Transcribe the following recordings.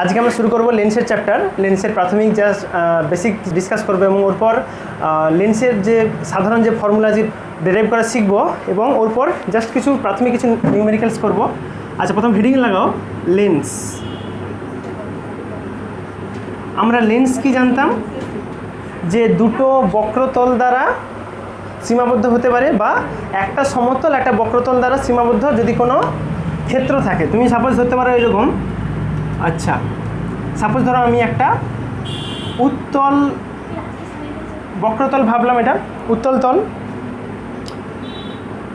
আজকে আমরা শুরু করব লেন্সের চ্যাপ্টার। লেন্সের প্রাথমিক জাস্ট বেসিক ডিসকাস করবো এবং ওর পর লেন্সের যে সাধারণ যে ফর্মুলা যে ডেরাইভ করা শিখবো এবং ওর পর জাস্ট কিছু প্রাথমিক কিছু নিউমেরিক্যালস করব। আচ্ছা, প্রথম হেডিং লাগাও লেন্স। আমরা লেন্স কি জানতাম যে দুটো বক্রতল দ্বারা সীমাবদ্ধ হতে পারে বা একটা সমতল একটা বক্রতল দ্বারা সীমাবদ্ধ যদি কোনো ক্ষেত্র থাকে। তুমি সাপোজ ধরতে পারো এরকম। আচ্ছা, সাপোজ ধরো আমি একটা উত্তল বক্রতল ভাবলাম, এটা উত্তল তল,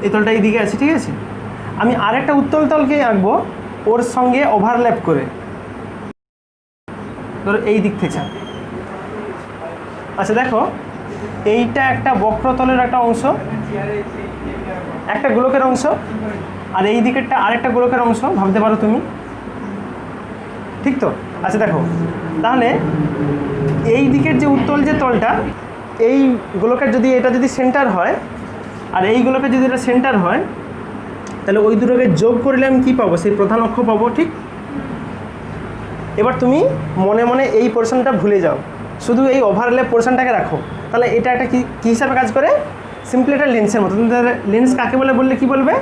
এই তলটা এইদিকে আছে, ঠিক আছে। আমি আরেকটা উত্তল তলকে আঁকবো ওর সঙ্গে ওভারল্যাপ করে, ধরো এই দিক থেকে। আচ্ছা দেখো, এইটা একটা বক্রতলের একটা অংশ, একটা গোলকের অংশ, আর এই দিকেরটা আরেকটা গোলকের অংশ ভাবতে পারো তুমি, ঠিক তো? আচ্ছা দেখো, তাহলে এই দিকের যে উত্তল যে তলটা, এই গোলকের যদি এটা যদি সেন্টার হয় আর এই গোলকের যদি এটা সেন্টার হয়, তাহলে ওই দুটোকে যোগ করলে আমি কী পাবো? সেই প্রধান অক্ষ পাবো, ঠিক? এবার তুমি মনে মনে এই পোর্শনটা ভুলে যাও, শুধু এই ওভারল্যাপ পোর্শনটাকে রাখো। তাহলে এটা একটা কী হিসাবে কাজ করে? সিম্পলি এটা লেন্সের মতো। লেন্স কাকে বলে বললে কি বলবে?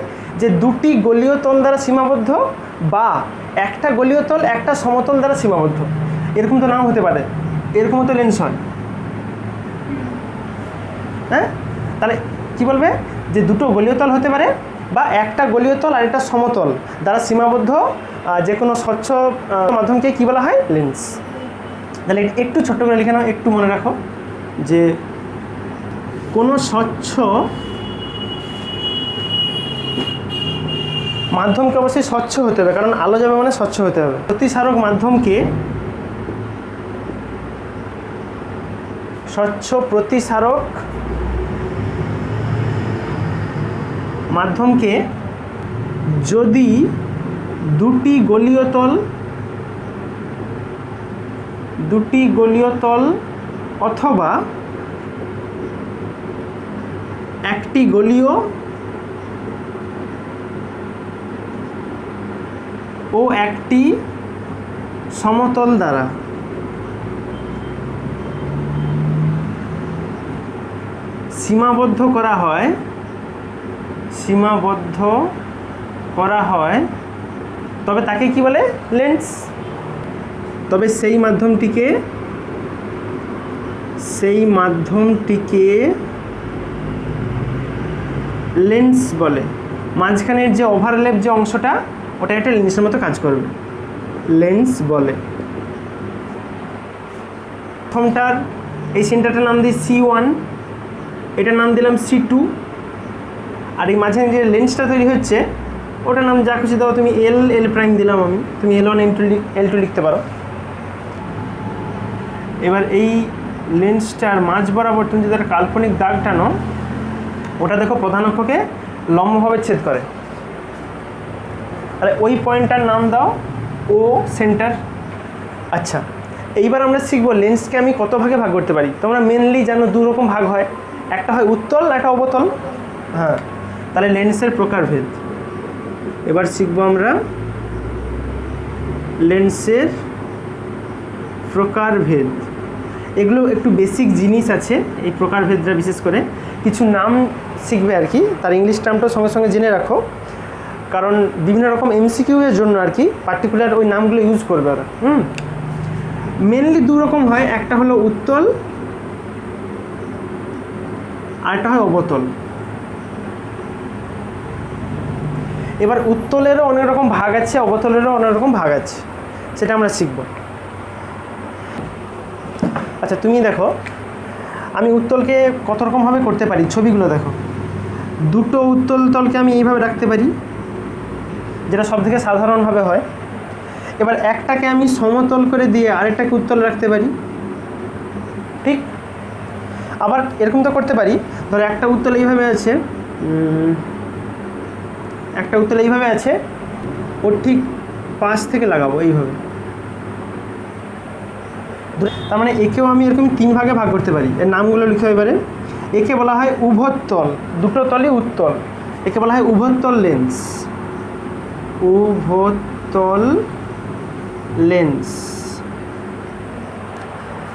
যে দুটি গলীয় তল দ্বারা সীমাবদ্ধ বা একটা গলীয় তল একটা সমতল দ্বারা সীমাবদ্ধ, এরকম তো নাও হতে পারে, এরকমও তো লেন্স হয়। হ্যাঁ, তাহলে কি বলবে? যে দুটো গলীয় তল হতে পারে বা একটা গলীয় তল আর একটা সমতল দ্বারা সীমাবদ্ধ যে কোনো স্বচ্ছ মাধ্যমকে কি বলা হয়? লেন্স। তাহলে একটু ছোট্ট করে লিখে নাও, একটু মনে রাখো যে কোনো স্বচ্ছ মাধ্যমকে অবশ্যই স্বচ্ছ হতে হবে, কারণ আলো যাবে মানে স্বচ্ছ হতে হবে। প্রতিসারক মাধ্যমকে স্বচ্ছ প্রতিসারক মাধ্যমকে যদি দুটি গলীয় তল অথবা একটি গলীয় ও একটি সমতল দ্বারা সীমাবদ্ধ করা হয় তবে তাকে কি বলে? লেন্স। তবে সেই মাধ্যমটিকে লেন্স বলে। মাঝখানের যে ওভারল্যাপ যে অংশটা, ওটা একটা লেন্সের মতো কাজ করবে, লেন্স বলে। প্রথমটার এই সেন্টারটার নাম দিই C1, এটার নাম দিলাম C2, আর এই মাঝখানে যে লেন্সটা তৈরি হচ্ছে ওটার নাম যা খুশি দাও তুমি, L প্রাইম দিলাম আমি, তুমি L1 L2 লিখতে পারো। এবার এই লেন্সটার মাঝ বরাবর তুমি যদি একটা কাল্পনিক দাগ টানো, ওটা দেখো প্রধান অক্ষকে লম্বভাবে ছেদ করে। তাহলে ওই পয়েন্টটার নাম দাও O সেন্টার। আচ্ছা, এইবার আমরা শিখবো লেন্সকে আমি কত ভাগে ভাগ করতে পারি। তোমরা মেনলি জানো দু রকম ভাগ হয়, একটা হয় উত্তল, একটা অবতল। হ্যাঁ, তাহলে লেন্সের প্রকারভেদ এবার শিখবো আমরা। লেন্সের প্রকারভেদ, এগুলো একটু বেসিক জিনিস আছে এই প্রকারভেদটা, বিশেষ করে কিছু নাম শিখবে আর কি, তার ইংলিশ টার্মটাও সঙ্গে সঙ্গে জেনে রাখো, কারণ বিভিন্ন রকম MCQ এর জন্য আর কি পার্টিকুলার ওই নামগুলো ইউজ করবে ওরা। মেনলি দু রকম হয়, একটা হলো উত্তল আর একটা হয় অবতল। এবার উত্তলেরও অনেক রকম ভাগ আছে, অবতলেরও অনেক রকম ভাগ আছে, সেটা আমরা শিখব। আচ্ছা, তুমি দেখো আমি উত্তলকে কত রকমভাবে করতে পারি, ছবিগুলো দেখো। দুটো উত্তল তলকে আমি এইভাবে রাখতে পারি, যেটা সব থেকে সাধারণভাবে হয়। এবার একটাকে আমি সমতল করে দিয়ে আরেকটাকে উত্তল রাখতে পারি, ঠিক? আবার এরকম তো করতে পারি, ধরো একটা উত্তল এইভাবে আছে, ওর ঠিক পাশ থেকে লাগাবো এইভাবে। তার মানে একেও আমি এরকম তিন ভাগে ভাগ করতে পারি। এর নামগুলো লিখে এবারে। একে বলা হয় উভত্তল, দুটো তলই উত্তল, একে বলা হয় উভত্তল লেন্স। উভত্তল লেন্স,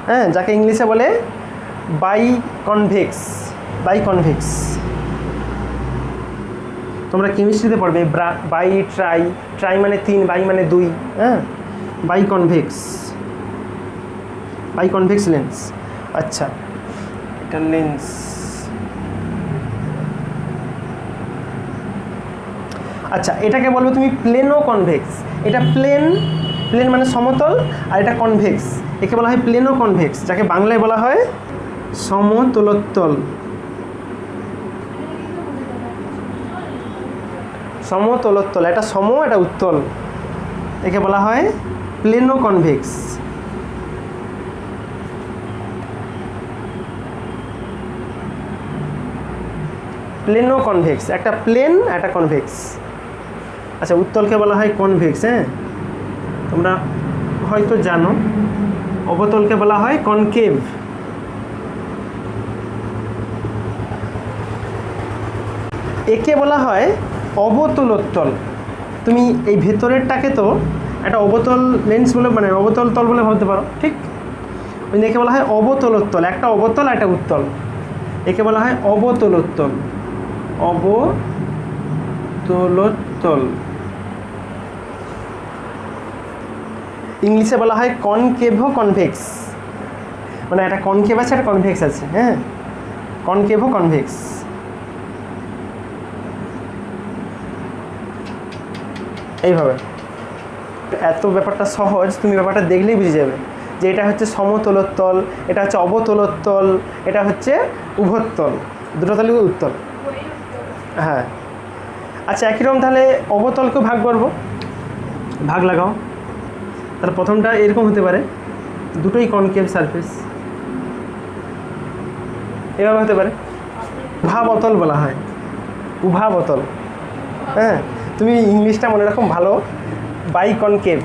হ্যাঁ, যাকে ইংলিশে বলে বাইকনভেক্স। বাইকনভেক্স তোমরা কেমিস্ট্রিতে পড়বে, বাই ট্রাই, ট্রাই মানে 3, বাই মানে 2, হ্যাঁ, বাইকনভেক্স, বাইকনভেক্স লেন্স। আচ্ছা, এটা লেন্স। আচ্ছা, এটাকে বলবে তুমি প্লেনো কনভেক্স। এটা প্লেন, প্লেন মানে সমতল, আর এটা কনভেক্স, একে বলা হয় প্লেনো কনভেক্স, যাকে বাংলায় বলা হয় সমতলোত্তল। সমতলোত্তল, এটা সম, এটা উত্তল, একে বলা হয় প্লেনো কনভেক্স। প্লেনো কনভেক্স, একটা প্লেন, একটা কনভেক্স। আচ্ছা, উত্তলকে বলা হয় কনভেক্স, হ্যাঁ, তোমরা হয়তো জানো। অবতলকে বলা হয় কনকেভ। একে বলা হয় অবতলোত্তল। তুমি এই ভেতরেরটাকে তো একটা অবতল লেন্স বলে, মানে অবতল তল বলে ভাবতে পারো, ঠিক? ওই একে বলা হয় অবতলোত্তল, একটা অবতল, একটা উত্তল, একে বলা হয় অবতলোত্তল। অবতলোত্তল। ইংলিশে বলা হয় কনকেভো কনভেক্স, মানে একটা কনকেভ আছে, একটা কনভেক্স আছে, হ্যাঁ, কনকেভো কনভেক্স। এইভাবে এত ব্যাপারটা সহজ, তুমি ব্যাপারটা দেখলেই বুঝে যাবে যে এটা হচ্ছে সমতলোত্তল, এটা হচ্ছে অবতলোত্তল, এটা হচ্ছে উভত্তল, দুটো তলই উত্তল, হ্যাঁ। আচ্ছা, একই রকম তাহলে অবতলকেও ভাগ করবো, ভাগ লাগাও। তাহলে প্রথমটা এরকম হতে পারে, দুটোই কনকেভ সারফেস, এভাবে হতে পারে। উভাবতল বলা হয়, উভাবতল, হ্যাঁ। তুমি ইংলিশটা মনে রাখো ভালো, বাইকনকেভ,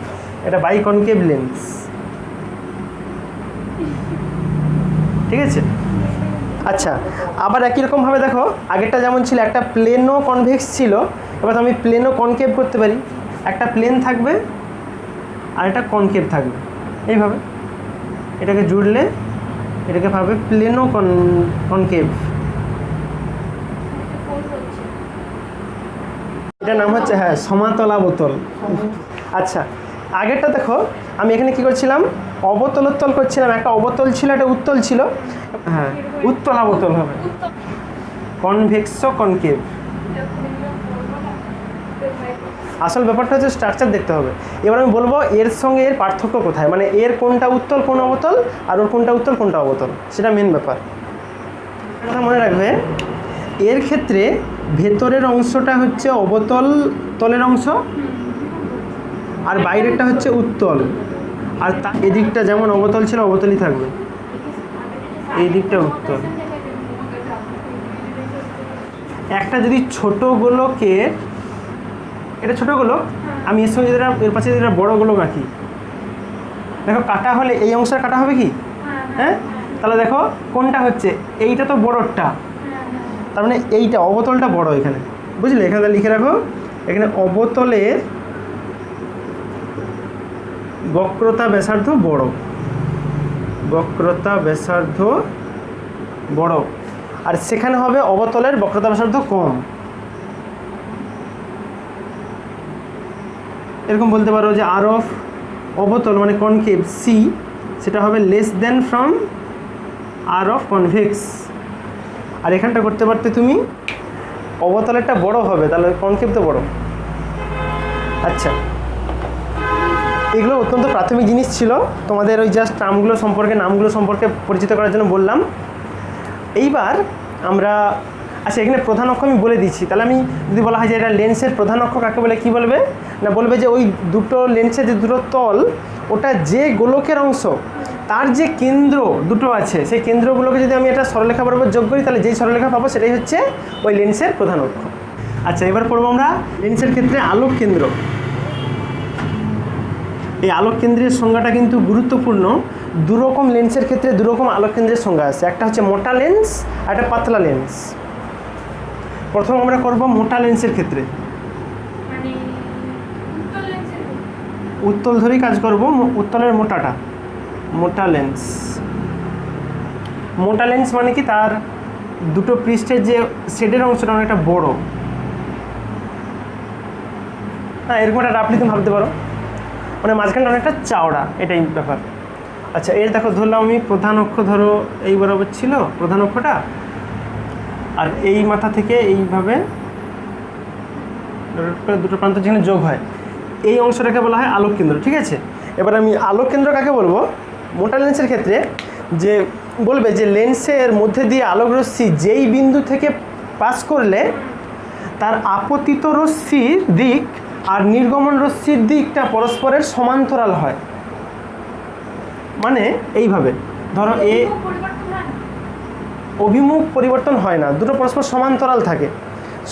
এটা বাইকনকেভ লেন্স, ঠিক আছে? আচ্ছা, আবার একই রকমভাবে দেখো, আগেরটা যেমন ছিল একটা প্লেনো কনভেক্স ছিল, এবার আমি প্লেনো কনকেভ করতে পারি। একটা প্লেন থাকবে আর একটা কনকেভ থাকবে, এইভাবে এটাকে জুড়লে এটাকে ভাবে প্লেনো কনকেভ। এটার নাম হচ্ছে, হ্যাঁ, সমাতলাবতল। আচ্ছা, আগেরটা দেখো, আমি এখানে কি করছিলাম, অবতলোত্তল করছিলাম, একটা অবতল ছিল, একটা উত্তল ছিল, হ্যাঁ, উত্তলাবতল হবে, কনভেক্সো কনকেভ। আসল ব্যাপারটা হচ্ছে স্ট্রাকচার দেখতে হবে। এবার আমি বলবো এর সঙ্গে এর পার্থক্য কোথায়, মানে এর কোনটা উত্তল, কোন অবতল, আর ওর কোনটা উত্তল, কোনটা অবতল, সেটা মেন ব্যাপার। কথা মনে রাখবে, এর ক্ষেত্রে ভেতরের অংশটা হচ্ছে অবতল তলের অংশ, আর বাইরেরটা হচ্ছে উত্তল, আর এদিকটা যেমন অবতল ছিল অবতলই থাকবে, এই দিকটা উত্তল। একটা যদি ছোট গোলকের, এটা ছোট গোলক, আমি এর সঙ্গে এর পাশে যেটা বড় গোলক আঁকি, দেখো কাটা হলে এই অংশটা কাটা হবে কি, হ্যাঁ, তাহলে দেখো কোনটা হচ্ছে, এইটা তো বড়টা, তার মানে এইটা অবতলটা বড়, এখানে বুঝলে, এখানে লিখে রাখো, এখানে অবতলের বক্রতা ব্যাসার্ধ বড়, বক্রতা ব্যাসার্ধ বড়, আর সেখানে হবে অবতলের বক্রতা ব্যাসার্ধ কম। এরকম বলতে পারো যে আর অফ অবতল মানে কনকেভ সি, সেটা হবে less than from R of convex. আর এখানটা করতে পারতে তুমি অবতলেরটা বড় হবে, তাহলে কনকেভ তো বড়। আচ্ছা, এগুলো অত্যন্ত প্রাথমিক জিনিস ছিল, তোমাদের ওই জাস্ট টার্মগুলো সম্পর্কে, নামগুলো সম্পর্কে পরিচিত করার জন্য বললাম। এইবার আমরা, আচ্ছা, এখানে প্রধান অক্ষ আমি বলে দিচ্ছি, তাহলে আমি যদি বলা হয় যে এটা লেন্সের প্রধান অক্ষ কাকে বলে, কি বলবে না, বলবে যে ওই দুটো লেন্সের যে দুটো তল, ওটা যে গোলকের অংশ, তার যে কেন্দ্র দুটো আছে, সেই কেন্দ্রগুলোকে যদি আমি এটা সরলরেখা বরাবর যোগ করি, তাহলে যেই সরলরেখা পাবো সেটাই হচ্ছে ওই লেন্সের প্রধান অক্ষ। আচ্ছা, এবার পড়বো আমরা লেন্সের ক্ষেত্রে আলোক কেন্দ্র। এই আলোক কেন্দ্রের সংজ্ঞাটা কিন্তু গুরুত্বপূর্ণ। দুরকম লেন্সের ক্ষেত্রে দুরকম আলোক কেন্দ্রের সংজ্ঞা আছে, একটা হচ্ছে মোটা লেন্স আর একটা পাতলা লেন্স। প্রথম আমরা করব মোটা লেন্সের ক্ষেত্রে। উত্তল ধরেই কাজ করব। উত্তলের মোটাটা, মোটা লেন্স। মোটা লেন্স মানে কি, তার দুটো পৃষ্ঠের যে শেডের অংশটা অনেকটা বড়। হ্যাঁ, এরকম একটা রাফলি তুমি ভাবতে পারো, মানে মাঝখানটা অনেকটা চওড়া, এটাই ব্যাপার। আচ্ছা, এর দেখো ধরলাম আমি প্রধান অক্ষ, ধরো এই বরাবর ছিল প্রধান অক্ষটা, আর এই মাথা থেকে এইভাবে দুটো প্রান্ত যেখানে যোগ হয়, এই অংশটাকে বলা হয় আলোক কেন্দ্র। ঠিক আছে, এবার আমি আলোক কেন্দ্র কাকে বলবো? মোটা লেন্সের ক্ষেত্রে যে বলবে যে লেন্সের মধ্যে দিয়ে আলোক রশ্মি যেই বিন্দু থেকে পাস করলে তার আপতিত রশ্মির দিক আর নির্গমন রশ্মির দিকটা পরস্পরের সমান্তরাল হয়। মানে এইভাবে ধরো অভিমুখ পরিবর্তন হয় না, দুটো পরস্পর সমান্তরাল থাকে।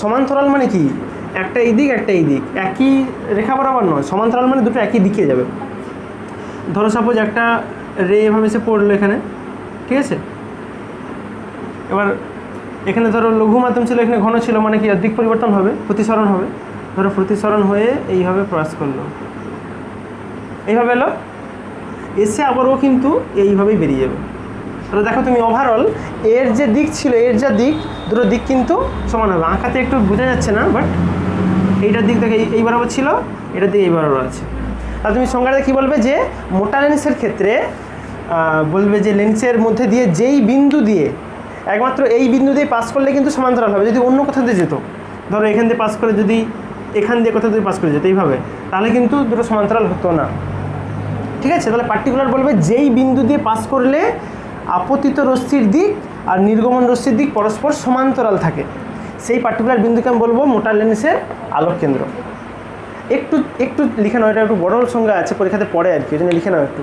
সমান্তরাল মানে কি, একটা এই দিক একটা এই দিক, একই রেখা বরাবর নয়। সমান্তরাল মানে দুটো একই দিকে যাবে। ধরো সাপোজ একটা রে এভাবে এসে পড়লো এখানে, ঠিক আছে, এবার এখানে ধরো লঘু মাধ্যম ছিল, এখানে ঘন ছিল, মানে কি দিক পরিবর্তন হবে, প্রতিসরণ হবে। ধরো প্রতিসরণ হয়ে এইভাবে ক্রস করলো, এইভাবে এলো, এসে আবারও কিন্তু এইভাবেই বেরিয়ে যাবে। তাহলে দেখো তুমি ওভারঅল এর যে দিক ছিল, এর যা দিক, দুটো দিক কিন্তু সমান হবে। আঁকাতে একটু বোঝা যাচ্ছে না, বাট এইটার দিক দেখে এই বরাবর ছিল, এটার দিক এই বরাবর আছে। আর তুমি সংজ্ঞাটা কী বলবে, যে মোটা লেন্সের ক্ষেত্রে বলবে যে লেন্সের মধ্যে দিয়ে যেই বিন্দু দিয়ে, একমাত্র এই বিন্দু দিয়ে পাস করলে কিন্তু সমান্তরাল হবে। যদি অন্য কোথাও দিয়ে যেত, ধরো এখান দিয়ে পাস করে, যদি এখান দিয়ে কোথাও দিয়ে পাস করে যেত এইভাবে, তাহলে কিন্তু দুটো সমান্তরাল হতো না। ঠিক আছে, তাহলে পার্টিকুলার বলবে যেই বিন্দু দিয়ে পাস করলে আপতিত রশ্মির দিক আর নির্গমন রশ্মির দিক পরস্পর সমান্তরাল থাকে, সেই পার্টিকুলার বিন্দুকে আমি বলবো মোটা লেন্সের আলোক কেন্দ্র। একটু একটু লিখে নাও, এটা একটু বড় সংজ্ঞা আছে, পরীক্ষাতে পড়ে আর কি, এই জন্য লিখে নাও একটু।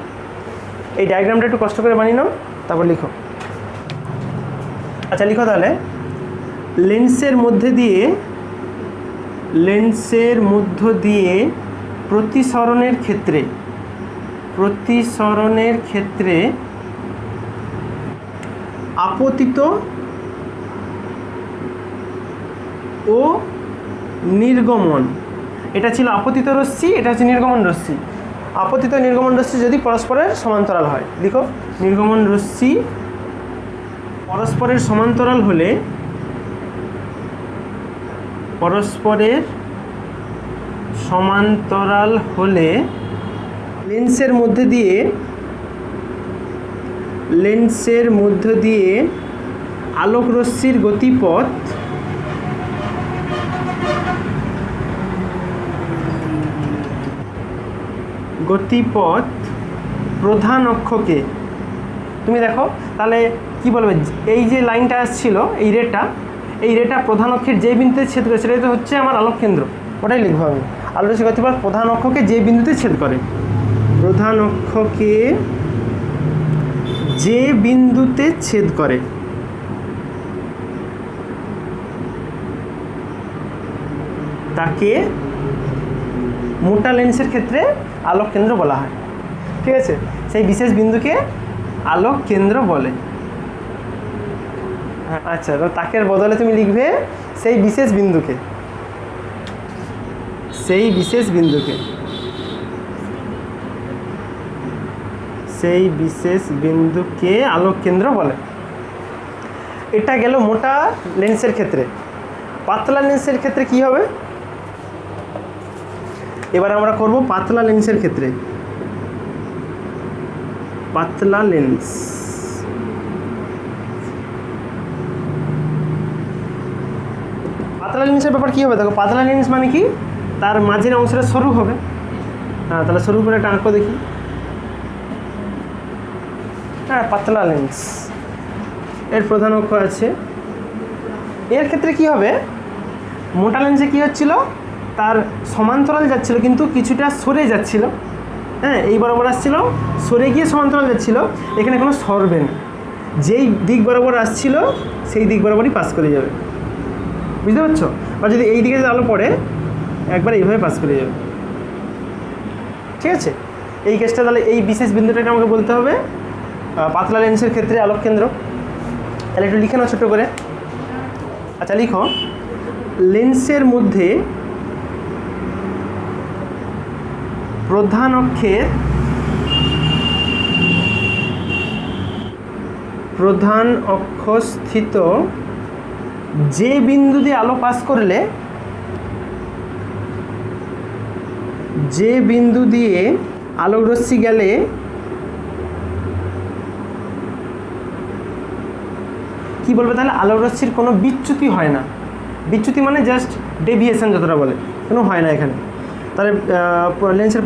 এই ডায়াগ্রামটা একটু কষ্ট করে বানিয়ে নাও, তারপর লিখো। আচ্ছা লিখো তাহলে, লেন্সের মধ্য দিয়ে প্রতিসরণের ক্ষেত্রে আপতিত ও নির্গমন, এটা ছিল আপতিত রশ্মি, এটা হচ্ছে নির্গমন রশ্মি। আপতিত নির্গমন রশ্মি যদি পরস্পরের সমান্তরাল হয়, লিখো, নির্গমন রশ্মি পরস্পরের সমান্তরাল হলে লেন্সের মধ্য দিয়ে আলোক রশ্মির গতিপথ প্রধান অক্ষকে, তুমি দেখো তাহলে কি বলবে, এই যে লাইনটা আসছিল, এই রেটা প্রধান অক্ষের যে বিন্দুতে ছেদ করে, সেটাই তো হচ্ছে আমার আলোক কেন্দ্র, ওটাই লিখবো আমি। আলোক রশ্মির গতিপথ প্রধান অক্ষকে যে বিন্দুতে ছেদ করে, প্রধান অক্ষকে যে বিন্দুতে ছেদ করে তাকে মোটা লেন্সের ক্ষেত্রে আলোক কেন্দ্র বলা হয়। ঠিক আছে, সেই বিশেষ বিন্দুকে আলোক কেন্দ্র বলে। আচ্ছা, তো তাকের বদলে তুমি লিখবে সেই বিশেষ বিন্দুকে আলোক কেন্দ্র বলে। এটা গেল মোটা লেন্সের ক্ষেত্রে। পাতলা লেন্সের ক্ষেত্রে কি হবে, এবার আমরা করব পাতলা লেন্সের ক্ষেত্রে। পাতলা লেন্সের ব্যাপার কি হবে, দেখো পাতলা লেন্স মানে কি, তার মাঝের অংশটা সরু হবে। হ্যাঁ, তাহলে সরু করে একটা আঁকো দেখি। হ্যাঁ, পাতলা লেন্স, এর প্রধান অক্ষ আছে। এর ক্ষেত্রে কি হবে, মোটা লেন্সে কি হচ্ছিল, তার সমান্তরাল যাচ্ছিল কিন্তু কিছুটা সরে যাচ্ছিল। হ্যাঁ, এই বরাবর আসছিল, সরে গিয়ে সমান্তরাল যাচ্ছিল, এখানে কোনো সরবে না, যেই দিক বরাবর আসছিল সেই দিক বরাবরই পাস করে যাবে। বুঝতে পারছো? বা যদি এই দিকে আলো পড়ে, একবার এইভাবে পাস করে যাবে। ঠিক আছে, এই কেসটা তাহলে এই বিশেষ বিন্দুটাকে আমাকে বলতে হবে পাতলা লেন্সের ক্ষেত্রে আলোক কেন্দ্র। তাহলে একটু লিখে নাও ছোটো করে। আচ্ছা লিখো, লেন্সের মধ্যে প্রধান অক্ষের প্রধান অক্ষস্থিত যে বিন্দু দিয়ে আলো পাস করলে, যে বিন্দু দিয়ে আলোক রশ্মি গেলে কি বলবে তাহলে, আলোক রশ্মির কোনো বিচ্যুতি হয় না। বিচ্যুতি মানে জাস্ট ডেভিয়েশন যতটা বলে, কোনো হয় না এখানে। তাহলে লেন্সের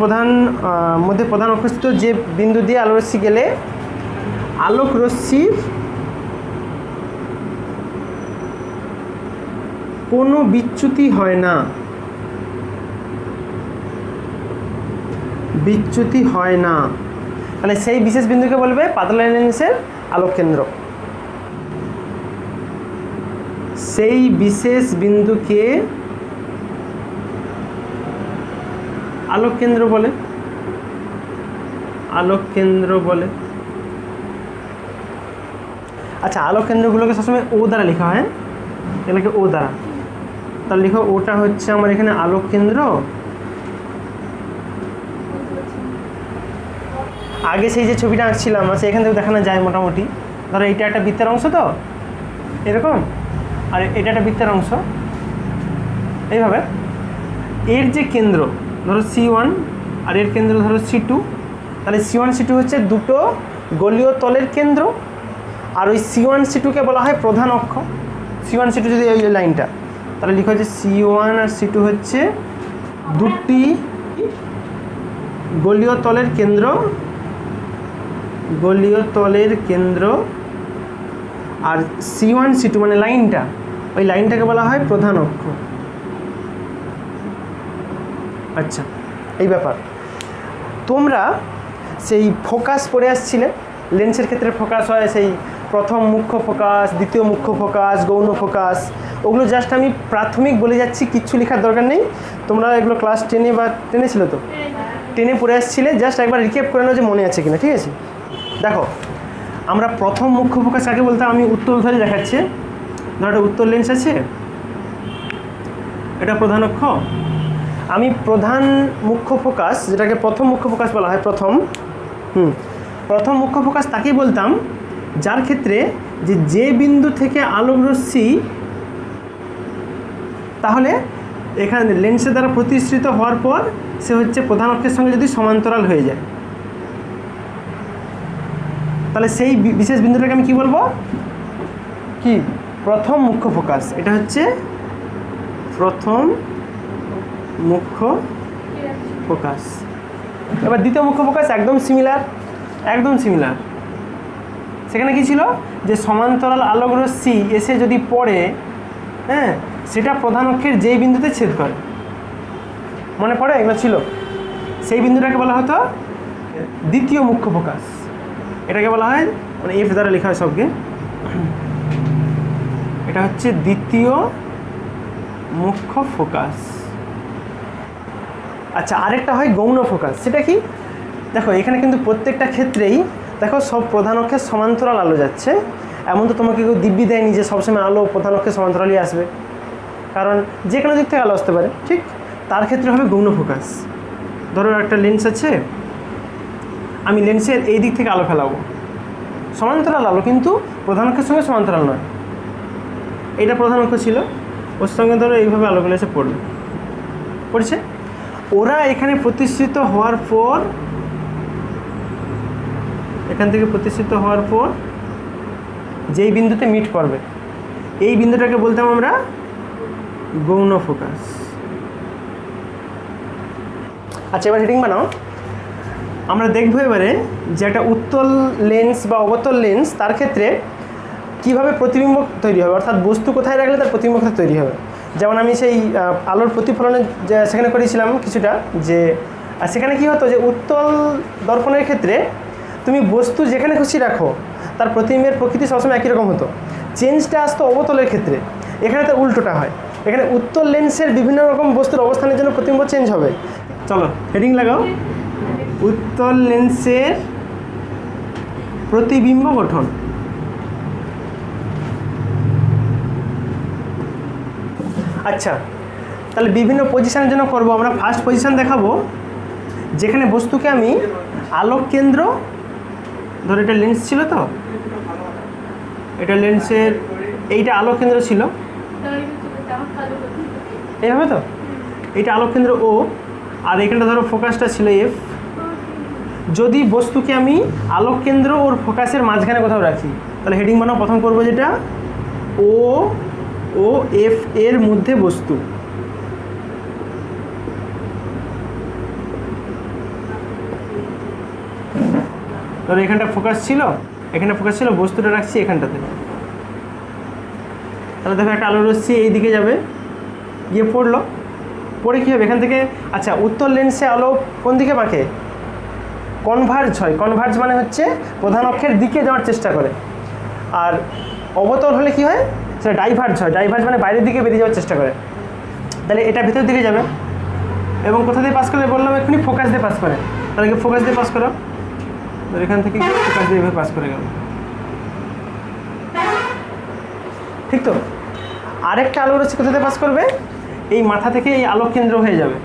মধ্যে প্রধান অক্ষস্থিত যে বিন্দু দিয়ে আলোক রশ্মি গেলে আলোক রশ্মির কোনো বিচ্যুতি হয় না, বিচ্যুতি হয় না। তাহলে সেই বিশেষ বিন্দুকে বলবে পাতলা লেন্সের আলোক কেন্দ্র। সেই বিশেষ বিন্দুকে আলোক কেন্দ্র বলে, আলোক কেন্দ্র বলে। আচ্ছা, আলোক কেন্দ্রগুলোকে সবসময় ও দ্বারা লেখা হয়, এগুলোকে ও দ্বারা। তাহলে লিখো, ওটা হচ্ছে আমার এখানে আলোক কেন্দ্র। আগে সেই যে ছবিটা আঁকছিলাম, আচ্ছা এখান থেকে দেখানো যায় মোটামুটি। ধরো এইটা একটা বৃত্তের অংশ, তো এরকম, আর এটা একটা বৃত্তের অংশ, এইভাবে। এর যে কেন্দ্র ধরো C1 আর এর কেন্দ্র ধরো C2, তাহলে C1 C2 হচ্ছে দুটো গোলীয় তলের কেন্দ্র, আর ওই C1 C2কে বলা হয় প্রধান অক্ষ। C1 C2 যদি ওই লাইনটা, তাহলে লিখো যে C1 আর C2 হচ্ছে দুটি গোলীয় তলের কেন্দ্র, গোলীয় তলের কেন্দ্র। আর C1 C2 মানে লাইনটা, ওই লাইনটাকে বলা হয় প্রধান অক্ষ। আচ্ছা, এই ব্যাপার। তোমরা সেই ফোকাস পড়ে আসছিলে, লেন্সের ক্ষেত্রে ফোকাস হয় সেই প্রথম মুখ্য ফোকাস, দ্বিতীয় মুখ্য ফোকাস, গৌণ ফোকাস। ওগুলো জাস্ট আমি প্রাথমিক বলে যাচ্ছি, কিচ্ছু লেখার দরকার নেই। তোমরা এগুলো ক্লাস 10 বা 10 ছিল, তো 10 পড়ে আসছিলে, জাস্ট একবার রিক্যাপ করে নাও যে মনে আছে কিনা, ঠিক আছে? দেখো, আমরা প্রথম মুখ্য ফোকাস কাকে বলতাম, আমি উত্তর ধরে দেখাচ্ছি। ধরো একটা উত্তর লেন্স আছে, এটা প্রধান অক্ষ। আমি প্রধান মুখ্য ফোকাস, যেটাকে প্রথম মুখ্য ফোকাস বলা হয়, প্রথম মুখ্য ফোকাস তাকেই বলতাম যার ক্ষেত্রে যে বিন্দু থেকে আলোক রশ্মি তাহলে এখানে লেন্সের দ্বারা প্রতিসৃত হওয়ার পর সে হচ্ছে প্রধান অক্ষের সঙ্গে যদি সমান্তরাল হয়ে যায়, তাহলে সেই বিশেষ বিন্দুটাকে আমি কি বলবো, কি প্রথম মুখ্য ফোকাস। এটা হচ্ছে প্রথম মুখ্য ফোকাস। এবার দ্বিতীয় মুখ্য ফোকাস একদম সিমিলার, একদম সিমিলার। সেখানে কি ছিল, যে সমান্তরাল আলোক রশ্মি এসে যদি পড়ে, হ্যাঁ, সেটা প্রধান অক্ষের যেই বিন্দুতে ছেদ করে, মনে পড়ে এগুলো ছিল, সেই বিন্দুটাকে বলা হতো দ্বিতীয় মুখ্য ফোকাস। এটাকে বলা হয়, মানে এফ দ্বারা লেখা হয় সবকে, এটা হচ্ছে দ্বিতীয় মুখ্য ফোকাস। আচ্ছা, আরেকটা হয় গৌণ ফোকাস। সেটা কি, দেখো এখানে কিন্তু প্রত্যেকটা ক্ষেত্রেই দেখো সব প্রধান অক্ষের সমান্তরাল আলো যাচ্ছে। এমন তো তোমাকে কেউ দিব্যি দেয়নি যে সবসময় আলো প্রধান অক্ষের সমান্তরালই আসবে, কারণ যে কোনো দিক থেকে আলো আসতে পারে, ঠিক? তার ক্ষেত্রে হবে গৌণ ফোকাস। ধরো একটা লেন্স আছে, আমি লেন্সের এই দিক থেকে আলো ফেলাবো, সমান্তরাল আলো কিন্তু প্রধান অক্ষের সঙ্গে সমান্তরাল নয়। এটা প্রধান অক্ষ ছিল, ওর সঙ্গে ধরো এইভাবে আলোগুলো এসে পড়ছে। ওরা এখানে প্রতিষ্ঠিত হওয়ার পর, এখান থেকে প্রতিষ্ঠিত হওয়ার পর যেই বিন্দুতে মিট করবে, এই বিন্দুটাকে বলতাম আমরা গৌণ ফোকাস। আচ্ছা, এবার হেডিং বানাও। আমরা দেখবো এবারে যে একটা উত্তল লেন্স বা অবতল লেন্স, তার ক্ষেত্রে কীভাবে প্রতিবিম্ব তৈরি হবে, অর্থাৎ বস্তু কোথায় রাখলে তার প্রতিবিম্ব কোথায় তৈরি হবে। যেমন আমি সেই আলোর প্রতিফলনের সেখানে করেছিলাম কিছুটা, যে সেখানে কী হতো, যে উত্তল দর্পণের ক্ষেত্রে তুমি বস্তু যেখানে খুশি রাখো তার প্রতিবিম্বের প্রকৃতি সবসময় একই রকম হতো। চেঞ্জটা আসতো অবতলের ক্ষেত্রে, এখানে তো উল্টোটা হয়। এখানে উত্তল লেন্সের বিভিন্ন রকম বস্তুর অবস্থানের জন্য প্রতিবিম্ব চেঞ্জ হবে। চলো হেডিং লাগাও, উত্তল লেন্সের প্রতিবিম্ব গঠন। আচ্ছা, তাহলে বিভিন্ন পজিশনের জন্য করব। আমরা ফার্স্ট পজিশন দেখাবো যেখানে বস্তুকে আমি আলোক কেন্দ্র, ধর এটা লেন্স ছিল, তো এটা লেন্সের এইটা আলোক কেন্দ্র ছিল, এইভাবে তো এইটা আলোক কেন্দ্র ও, আর এখানটা ধরো ফোকাসটা ছিল এফ। যদি বস্তুকে আমি আলোক কেন্দ্র ওর ফোকাসের মাঝখানে কোথাও রাখি, তাহলে হেডিং বানাও, প্রথম করবো যেটা ও ও এফ এর মধ্যে বস্তু। ধরো এখানটা ফোকাস ছিল, এখানে ফোকাস ছিল, বস্তুটা রাখছি এখানটাতে। তাহলে দেখো একটা আলো রশ্মি এই দিকে যাবে, গিয়ে পড়লো, পড়ে কী হবে এখান থেকে, আচ্ছা উত্তর লেন্সে আলো কোন দিকে বাঁকে, কনভার্জ হয়। কনভার্জ মানে হচ্ছে প্রধান অক্ষের দিকে যাওয়ার চেষ্টা করে। আর অবতল হলে কি হয়, সেটা ডাইভার্জ হয়। ডাইভার্জ মানে বাইরের দিকে বেরিয়ে যাওয়ার চেষ্টা করে। তাহলে এটা ভিতর দিকে যাবে, এবং কোথা দিয়ে পাস করে বললাম এক্ষুনি, ফোকাস দিয়ে পাস করে। তাহলে কি ফোকাস দিয়ে পাস করো, এখান থেকে ফোকাস দিয়ে এভাবে পাস করে গেল, ঠিক তো। আরেকটা আলো রশ্মি কোথা দিয়ে পাস করবে, এই মাথা থেকে এই আলোক কেন্দ্র হয়ে যাবে,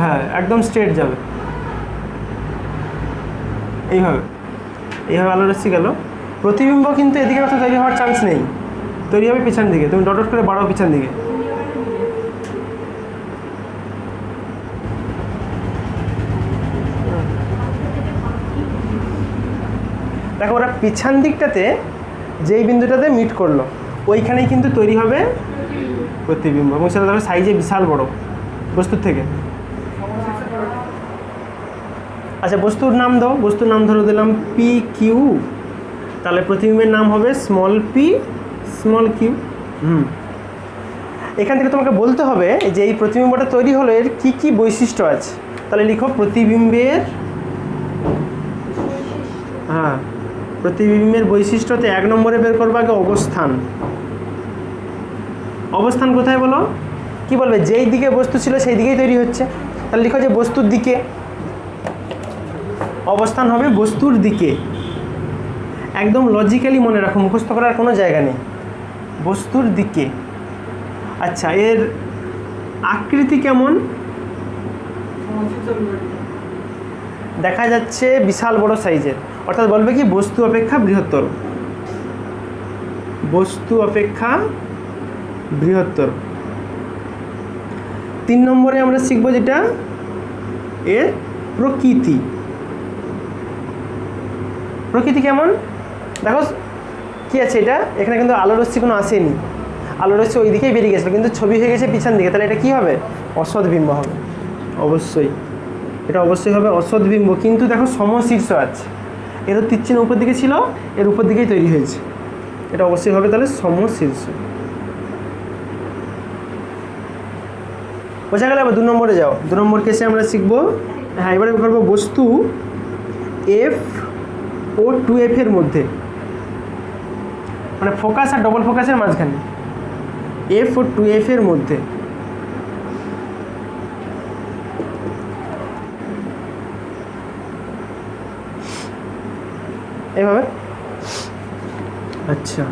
হ্যাঁ একদম স্ট্রেট যাবে, এইভাবে এইভাবে আলো রশ্মি গেল। প্রতিবিম্ব কিন্তু এদিকে কোথাও তৈরি হওয়ার চান্স নেই, তৈরি হবে পিছন দিকে। তুমি ডট ডট করে বাড়াও পিছন দিকে, দেখো ওরা পিছন দিকটাতে যেই বিন্দুটাতে মিট করলো ওইখানেই কিন্তু তৈরি হবে প্রতিবিম্ব, এবং সেটা ধরো সাইজে বিশাল বড় বস্তুর থেকে। আচ্ছা বস্তুর নাম দাও, বস্তুর নাম ধরো দিলাম পি কিউ, তাহলে প্রতিবিম্বের নাম হবে স্মল পি স্মল কিউ। এখান থেকে তোমাকে বলতে হবে যে এই প্রতিবিম্বটা তৈরি হলো এর কী কী বৈশিষ্ট্য আছে। তাহলে লিখো প্রতিবিম্বের, হ্যাঁ প্রতিবিম্বের বৈশিষ্ট্যতে 1 নম্বরে বের করবো আগে অবস্থান। অবস্থান কোথায় বলো, কি বলবে, যেই দিকে বস্তু ছিল সেই দিকেই তৈরি হচ্ছে। তাহলে লিখো যে বস্তুর দিকে, অবস্থান হবে বস্তুর দিকে। একদম লজিক্যালি মনে রাখো, মুখস্থ করার কোনো জায়গা নেই, বস্তুর দিকে। আচ্ছা এর আকৃতি কেমন, দেখা যাচ্ছে বিশাল বড় সাইজের, অর্থাৎ বলবে কি বস্তু অপেক্ষা বৃহত্তর, বস্তু অপেক্ষা বৃহত্তর। 3 নম্বরে আমরা শিখব যেটা এর প্রকৃতি। প্রকৃতি কেমন, দেখো কি আছে এটা, এখানে কিন্তু আলো রশ্মি কোনো আসেনি, আলো রশ্মি ওই দিকেই বেরিয়ে গেছিলো, কিন্তু ছবি হয়ে গেছে পিছন দিকে। তাহলে এটা কী হবে, অসৎবিম্ব হবে, অবশ্যই এটা অবশ্যই হবে অসৎবিম্ব। কিন্তু দেখো সমশীর্ষ আছে, এরও তীরচিহ্ন উপর দিকে ছিল, এর উপর দিকেই তৈরি হয়েছে, এটা অবশ্যই হবে তাহলে সমশীর্ষ। বোঝা গেল। আবার 2 নম্বরে যাও, 2 নম্বর কেসে আমরা শিখব, হ্যাঁ এবারে করবো বস্তু এফ ও 2F এর মধ্যে, মানে ফোকাস আর ডবল ফোকাসের মাঝখানে, এফ ও 2F এর মধ্যে। এভাবে, আচ্ছা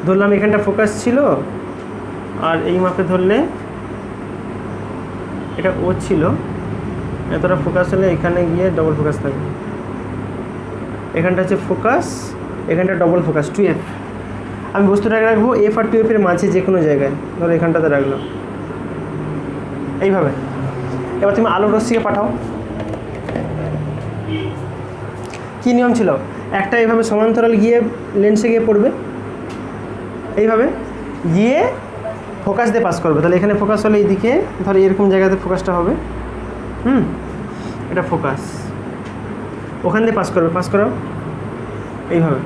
ধরলাম এখানটা ফোকাস ছিল, আর এই মাপে ধরলে এটা ও ছিল, এতটা ফোকাস হলে এখানে গিয়ে ডবল ফোকাস থাকবে, এখানটা হচ্ছে ফোকাস, এখানটা ডবল ফোকাস 2F। আমি বস্তুটাকে রাখবো এফ আর 2F এর মাঝে যে কোনো জায়গায়, ধরো এখানটাতে রাখলাম এইভাবে। এবার তুমি আলো রশ্মিকে পাঠাও, কী নিয়ম ছিল, একটা এইভাবে সমান্তরাল গিয়ে লেন্সে গিয়ে পড়বে, এইভাবে গিয়ে ফোকাস দিয়ে পাস করবে। তাহলে এখানে ফোকাস হলে এইদিকে, ধরো এরকম জায়গাতে ফোকাসটা হবে, এটা ফোকাস, ওখান দিয়ে পাস করবে, পাস করো এইভাবে।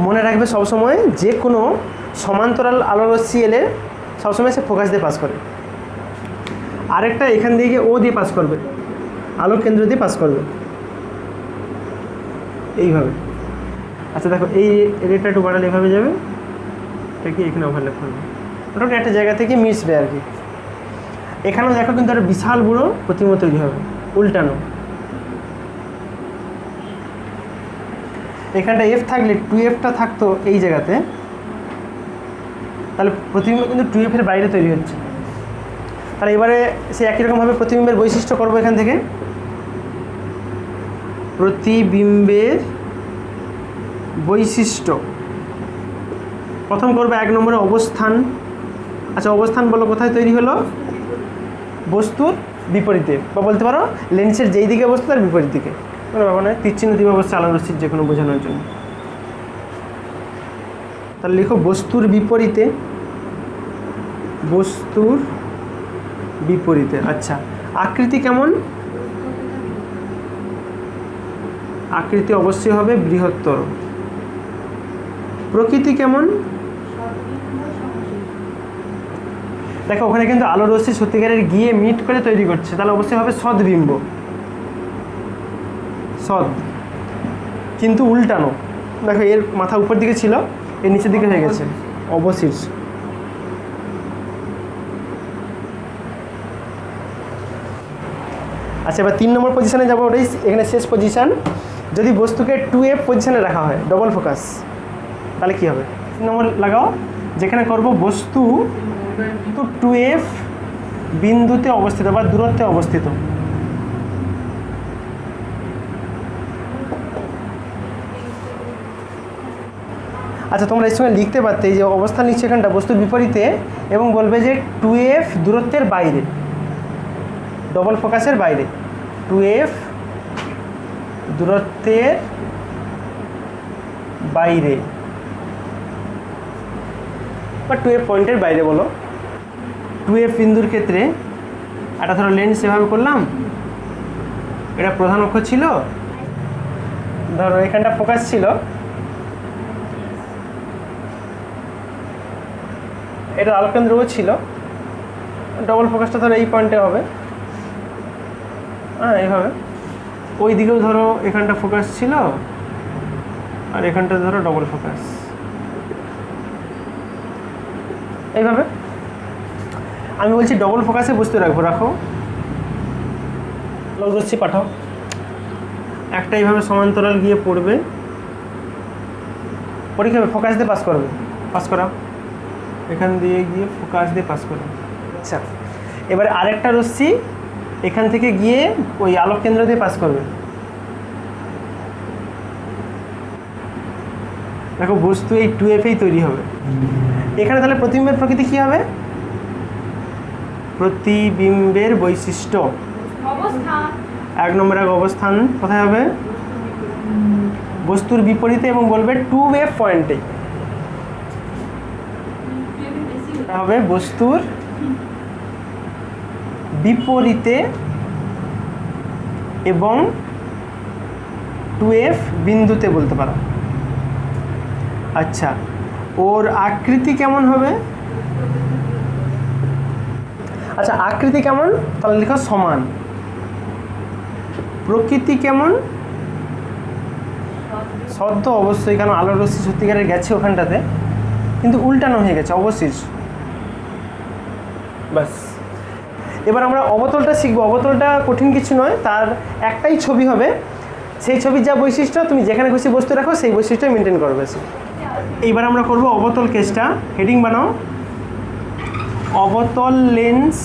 মনে রাখবে সবসময় যে কোনো সমান্তরাল আলো রশ্মি এলে সবসময় সে ফোকাস দিয়ে পাস করে। আরেকটা এখান দিয়ে গিয়ে ও দিয়ে পাস করবে, আলোক কেন্দ্র দিয়ে পাস করবে এইভাবে। আচ্ছা দেখো এই রেটটা একটু বাড়ালে এভাবে যাবে, এটা কি এখানে ওভারল্যাপ করবে, মোটামুটি একটা জায়গা থেকে মিশবে আর কি। এখানেও দেখো কিন্তু একটা বিশাল বড় প্রতিবিম্ব তৈরি হবে, উল্টানো। এখানটা এফ থাকলে 2Fটা থাকতো এই জায়গাতে, তাহলে প্রতিবিম্ব কিন্তু 2F এর বাইরে তৈরি হচ্ছে। তাহলে এবারে সেই একই রকমভাবে প্রতিবিম্বের বৈশিষ্ট্য করবো এখান থেকে। প্রতিবিম্বের বৈশিষ্ট্য প্রথম করবে 1 নম্বরে অবস্থান। আচ্ছা, অবস্থান বলো কোথায় তৈরি হলো? বস্তুর বিপরীতে, বা বলতে পারো লেন্সের যেই দিকে বস্তু তার বিপরীত দিকে, কোনো ব্যাপার নয়, তীরচিহ্ন দিবে অবশ্যই আলোর রশ্মির যে কোনো বোঝানোর জন্য। তাহলে লিখো বস্তুর বিপরীতে, বস্তুর বিপরীতে। আচ্ছা, আকৃতি কেমন? আকৃতি অবশ্যই হবে বৃহত্তর। প্রকৃতি কেমন? দেখো ওখানে কিন্তু আলোর রশ্মি সত্যিকারের গিয়ে মিট করে তৈরি করছে, তাহলে অবশ্যই হবে সদ্বিম্ব। সদ কিন্তু উল্টানো, দেখো এর মাথা উপর দিকে ছিল, এর নিচের দিকে হয়ে গেছে অবশীর্ষ। আচ্ছা, এবার 3 নম্বর পজিশনে যাবো, ওটাই এখানে শেষ পজিশন। যদি বস্তুকে 2F পজিশনে রাখা হয়, ডবল ফোকাস, তাহলে কি হবে? 3 নম্বর লাগাও, যেখানে করব বস্তু 2F বিন্দুতে অবস্থিত বা দূরত্বে অবস্থিত। আচ্ছা, তোমরা এর সঙ্গে লিখতে পারতে যে অবস্থান নিচ্ছে এখানটা বস্তুর বিপরীতে এবং বলবে যে 2F দূরত্বের বাইরে, ডবল ফোকাসের বাইরে, 2F দূরত্বের বাইরে বা 2F পয়েন্টের বাইরে বলো। 2F বিন্দুর ক্ষেত্রে একটা ধরো লেন্স এভাবে করলাম, এটা প্রধান অক্ষ ছিল, ধরো এখানটা ফোকাস ছিল, এটা আলোককেন্দ্রও ছিল, ডবল ফোকাসটা ধরো এই পয়েন্টে হবে, হ্যাঁ এইভাবে। ওই দিকেও ধরো এখানটা ফোকাস ছিল আর এখানটা ধরো ডবল ফোকাস, এইভাবে। আমি বলছি ডবল ফোকাসে বস্তু রাখবো, রাখো, আলোক রশ্মি পাঠাও, একটা এইভাবে সমান্তরাল গিয়ে পড়বে, পরীক্ষা ফোকাস দিয়ে পাস করবে, পাস করা, এখান দিয়ে গিয়ে ফোকাস দিয়ে পাস করবে। আচ্ছা, এবারে আরেকটা রশ্মি এখান থেকে গিয়ে ওই আলোক কেন্দ্র দিয়ে পাস করবে। দেখো বস্তু এই 2F-এই তৈরি হবে। এখানে তাহলে প্রতিবিম্বের প্রকৃতি কি হবে? প্রতিবিম্বের বৈশিষ্ট্য 1 নম্বর অবস্থান কোথায় হবে? বস্তুর বিপরীতে এবং বলবে 2F পয়েন্টে হবে, বস্তুর বিপরীতে এবং 2F বিন্দুতে বলতে পারো। আচ্ছা, ওর আকৃতি কেমন হবে? আচ্ছা, আকৃতি কেমন? তাহলে লিখো সমান। প্রকৃতি কেমন? সদ্য অবশ্যই, কারণ আলোর রশ্মি সত্যিকারের গেছে ওখানটাতে, কিন্তু উল্টানো হয়ে গেছে অবশীর্ষ। বাস, এবার আমরা অবতলটা শিখবো। অবতলটা কঠিন কিছু নয়, তার একটাই ছবি হবে, সেই ছবির যা বৈশিষ্ট্য তুমি যেখানে খুশি বস্তু রাখো সেই বৈশিষ্ট্য মেনটেন করবে। এইবার আমরা করব অবতল কেসটা। হেডিং বানাও, অবতল লেন্স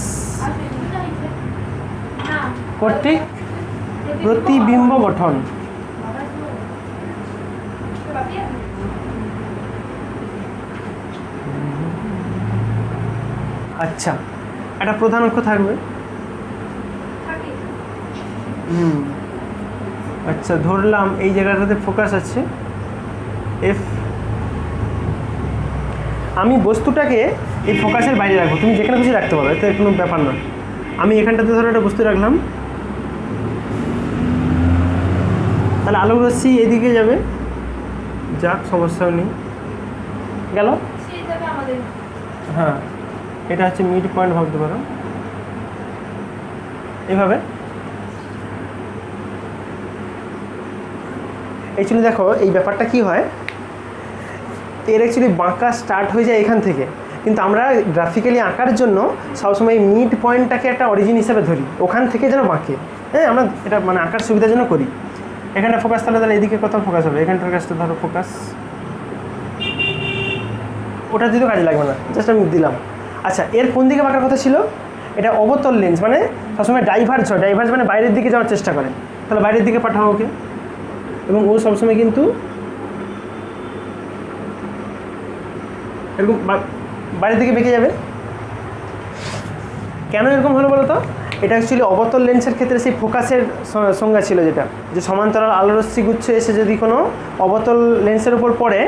কর্তৃক প্রতিবিম্ব গঠন। আচ্ছা, একটা প্রধান অক্ষ থাকবে। আচ্ছা, ধরলাম এই জায়গাটাতে ফোকাস আছে F। আমি বস্তুটাকে এই ফোকাসের বাইরে রাখবো, তুমি যেখানে খুশি রাখতে পারো, এতে কোনো ব্যাপার না। আমি এখানটাতে ধরো একটা বস্তু রাখলাম, তাহলে আলোক রশ্মি এদিকে যাবে, যাক সমস্যাও নেই, গেল। হ্যাঁ, এটা হচ্ছে মিড পয়েন্ট ভাবতে পারো, এইভাবে। অ্যাকচুয়ালি দেখো এই ব্যাপারটা কি হয়, এর অ্যাকচুয়ালি বাঁকা স্টার্ট হয়ে যায় এখান থেকে, কিন্তু আমরা গ্রাফিক্যালি আঁকার জন্য সবসময় মিড পয়েন্টটাকে একটা অরিজিন হিসেবে ধরি, ওখান থেকে যেন বাঁকে। হ্যাঁ, আমরা এটা মানে আঁকার সুবিধার জন্য করি। এখানটা ফোকাস, তাহলে এদিকে কোথাও ফোকাস হবে, এখানটার কাছটা ধরো ফোকাস, ওটা দিতেও কাজে লাগবে না, জাস্ট আমি দিলাম। আচ্ছা, এর কোন দিকে বাঁকার কথা ছিল? এটা অবতল লেন্স, মানে সবসময় ডাইভার্জ হয়, ডাইভার্জ মানে বাইরের দিকে যাওয়ার চেষ্টা করে, তাহলে বাইরের দিকে পাঠাও ওকে, এবং ও সবসময় কিন্তু এরকম বাইরের দিকে বেঁকে যাবে। কেন এরকম হলো বলো তো? এটা অ্যাকচুয়ালি অবতল লেন্সের ক্ষেত্রে সেই ফোকাসের সংজ্ঞা ছিল, যেটা যে সমান্তরাল আলোরশ্মি গুচ্ছ এসে যদি কোনো অবতল লেন্সের উপর পড়ে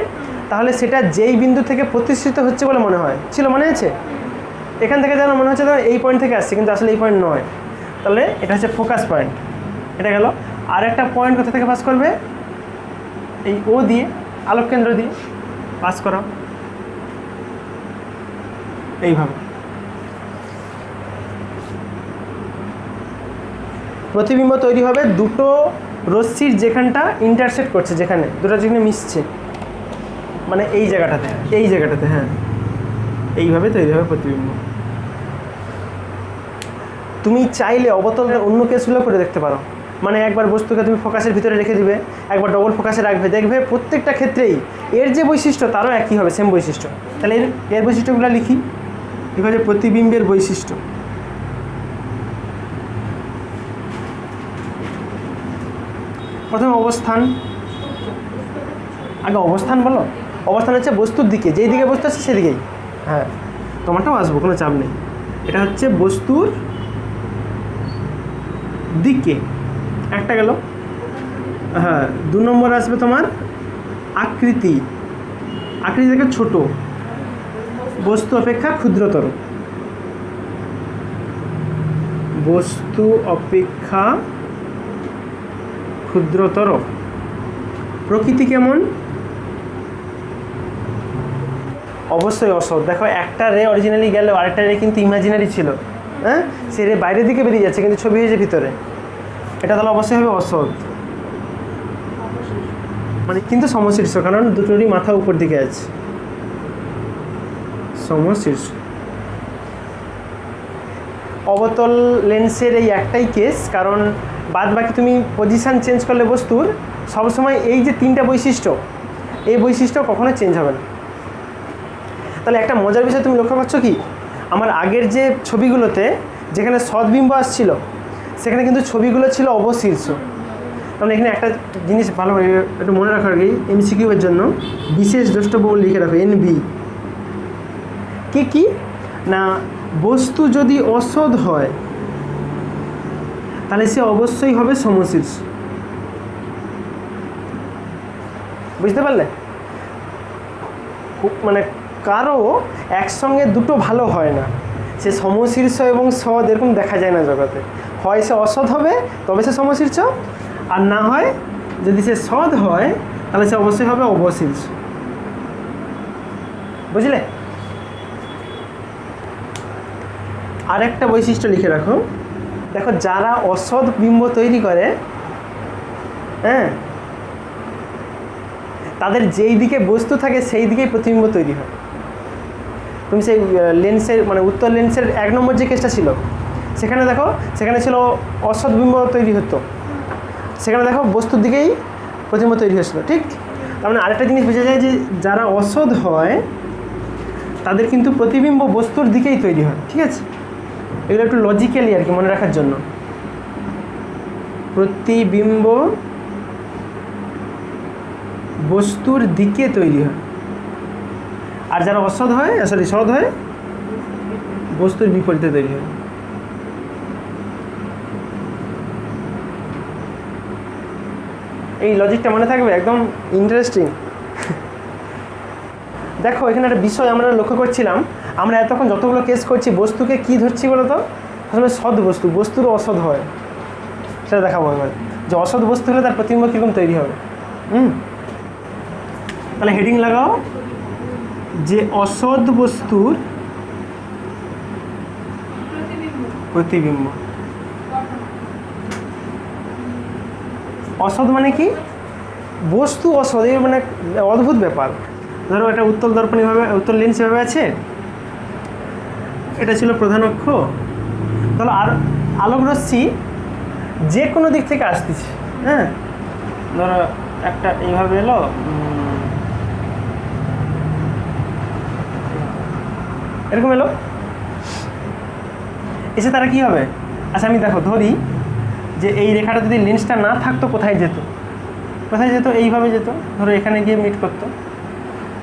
তাহলে সেটা যেই বিন্দু থেকে প্রতিষ্ঠিত হচ্ছে বলে মনে হয়, ছিল মনে আছে? এখান থেকে যেন মনে হচ্ছে এই পয়েন্ট থেকে আসছে, কিন্তু আসলে এই পয়েন্ট নয়। তাহলে এটা হচ্ছে ফোকাস পয়েন্ট, এটা গেল। আর একটা পয়েন্ট কোথা থেকে পাস করবে? এই ও দিয়ে, আলোক কেন্দ্র দিয়ে পাস করা, এইভাবে। প্রতিবিম্ব তৈরি হবে দুটো রশ্মির যেখানটা ইন্টারসেক্ট করছে, যেখানে দুটো যেখানে মিশছে, মানে এই জায়গাটাতে, এই জায়গাটাতে, হ্যাঁ, এইভাবে তৈরি হবে প্রতিবিম্ব। তুমি চাইলে অবতল অন্য কেসগুলো করে দেখতে পারো, মানে একবার বস্তুকে তুমি ফোকাসের ভিতরে রেখে দিবে, একবার ডবল ফোকাসে রাখবে, দেখবে প্রত্যেকটা ক্ষেত্রেই এর যে বৈশিষ্ট্য তারও একই হবে, সেম বৈশিষ্ট্য। তাহলে এর বৈশিষ্ট্যগুলো লিখি, ঠিক আছে? প্রতিবিম্বের বৈশিষ্ট্য। প্রথমে অবস্থান, আগে অবস্থান বলো। অবস্থান হচ্ছে বস্তুর দিকে, যেই দিকে বস্তু আছে সেদিকেই, হ্যাঁ, তোমারটাও আসবো, কোনো চাপ নেই। এটা হচ্ছে বস্তুর দিকে, একটা গেল। হ্যাঁ, 2 নম্বর আসবে তোমার আকৃতি। আকৃতি থেকে ছোট, বস্তু অপেক্ষা ক্ষুদ্রতর, বস্তু অপেক্ষা ক্ষুদ্রতর। প্রকৃতি কেমন? অবশ্যই অসৎ। দেখো, একটা রে অরিজিনালি গেল, আরেকটা রে কিন্তু ইমাজিনারি ছিল, হ্যাঁ, সে রে বাইরের দিকে বেরিয়ে যাচ্ছে কিন্তু ছবি হয়েছে ভিতরে, এটা তাহলে অবশ্যই হবে অসৎ, মানে কিন্তু সমশীর্ষ, কারণ দুটোরই মাথা উপর দিকে আছে, সমশীর্ষ। অবতল লেন্সের এই একটাই কেস, কারণ বাদ বাকি তুমি পজিশান চেঞ্জ করলে বস্তুর সবসময় এই যে 3টা বৈশিষ্ট্য, এই বৈশিষ্ট্য কখনো চেঞ্জ হবে না। তাহলে একটা মজার বিষয় তুমি লক্ষ্য করছো কি, আমার আগের যে ছবিগুলোতে যেখানে সদ্বিম্ব আসছিল সেখানে কিন্তু ছবিগুলো ছিল অবশীর্ষ। তাহলে এখানে একটা জিনিস ভালো করে একটু মনে রাখো আর কি, এমসিকিউয়ের জন্য বিশেষ দ্রষ্টব্য লিখে রাখো, NB। কি না, বস্তু যদি অসৎ হয় তাহলে সে অবশ্যই হবে সমশীর্ষ, বুঝতে পারলে? মানে কারো একসঙ্গে দুটো ভালো হয় না, সে সমশীর্ষ এবং সৎ এরকম দেখা যায় না জগতে। হয় সে অসৎ হবে তবে সে সমশীর্ষ, আর না হয় যদি সে সৎ হয় তাহলে সে অবশ্যই হবে অবশীর্ষ, বুঝলে? আরেকটা বৈশিষ্ট্য লিখে রাখো, দেখো যারা অসৎ বিম্ব তৈরি করে, হ্যাঁ, তাদের যেই দিকে বস্তু থাকে সেই দিকেই প্রতিবিম্ব তৈরি হয়। তুমি সেই লেন্সের মানে উত্তর লেন্সের 1 নম্বর যে কেসটা ছিল সেখানে দেখো, সেখানে ছিল অসৎ বিম্ব তৈরি হতো, সেখানে দেখো বস্তুর দিকেই প্রতিবিম্ব তৈরি হয়েছিল, ঠিক? তার মানে আরেকটা জিনিস বোঝা যায় যে যারা অসৎ হয় তাদের কিন্তু প্রতিবিম্ব বস্তুর দিকেই তৈরি হয়, ঠিক আছে? এগুলো একটু লজিক্যালি আর কি মনে রাখার জন্য। প্রতিবিম্ব বস্তুর দিকে তৈরি হয়, আর যারা অসৎ হয়, সৎ হয়, বস্তুর বিপরীতে তৈরি হয়। এই লজিকটা মনে থাকবে, একদম ইন্টারেস্টিং। দেখো এখানে একটা বিষয় আমরা লক্ষ্য করছিলাম, আমরা এতক্ষণ যতগুলো কেস করছি বস্তুকে কি ধরছি বলো তো? আসলে সৎ বস্তু, বস্তুর অসৎ হয়, সেটা দেখাবো এবার, যে অসৎ বস্তু হলে তার প্রতিবিম্ব কীরকম তৈরি হবে। তাহলে হেডিং লাগাও যে অসৎ বস্তুর প্রতিবিম্ব। অসৎ মানে কি? বস্তু অসৎ, এই মানে অদ্ভুত ব্যাপার। ধরো এটা উত্তল দর্পণ এভাবে, উত্তল লেন্স এভাবে আছে, এটা ছিল প্রধান অক্ষ, তাহলে আর আলোক রশ্মি যে কোনো দিক থেকে আসতেছে, হ্যাঁ, ধরো একটা এইভাবে এলো, এরকম এলো, এসে তারা কি হবে? আচ্ছা আমি দেখো ধরি যে এই রেখাটা যদি লেন্সটা না থাকতো কোথায় যেত? কোথায় যেত? এইভাবে যেত, ধরো এখানে গিয়ে মিট করতো,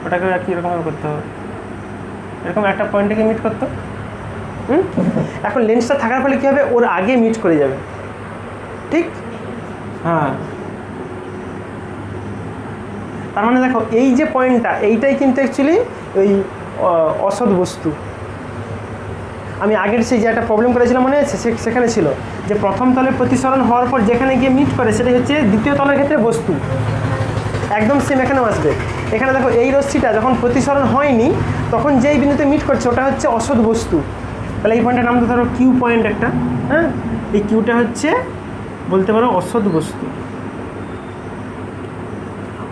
ওটাকে কীরকমভাবে করতে হবে, এরকম একটা পয়েন্টে গিয়ে মিট করতো। এখন লেন্সটা থাকার ফলে কী হবে? ওর আগে মিট করে যাবে, ঠিক? হ্যাঁ, তার মানে দেখো এই যে পয়েন্টটা, এইটাই কিন্তু অ্যাকচুয়ালি ওই অসৎ বস্তু। আমি আগের সেই যে একটা প্রবলেম করেছিলাম মনে আছে, সেখানে ছিল যে প্রথম তলে প্রতিসরণ হওয়ার পর যেখানে গিয়ে মিট করে সেটাই হচ্ছে দ্বিতীয় তলের ক্ষেত্রে বস্তু। একদম সেম এখানেও আসবে। এখানে দেখো এই রশ্মিটা যখন প্রতিসরণ হয়নি তখন যেই বিন্দুতে মিট করছে ওটা হচ্ছে অসৎ বস্তু। তাহলে এই পয়েন্টের নাম তো ধরো কিউ পয়েন্ট একটা, হ্যাঁ, এই কিউটা হচ্ছে বলতে পারো অসৎ বস্তু।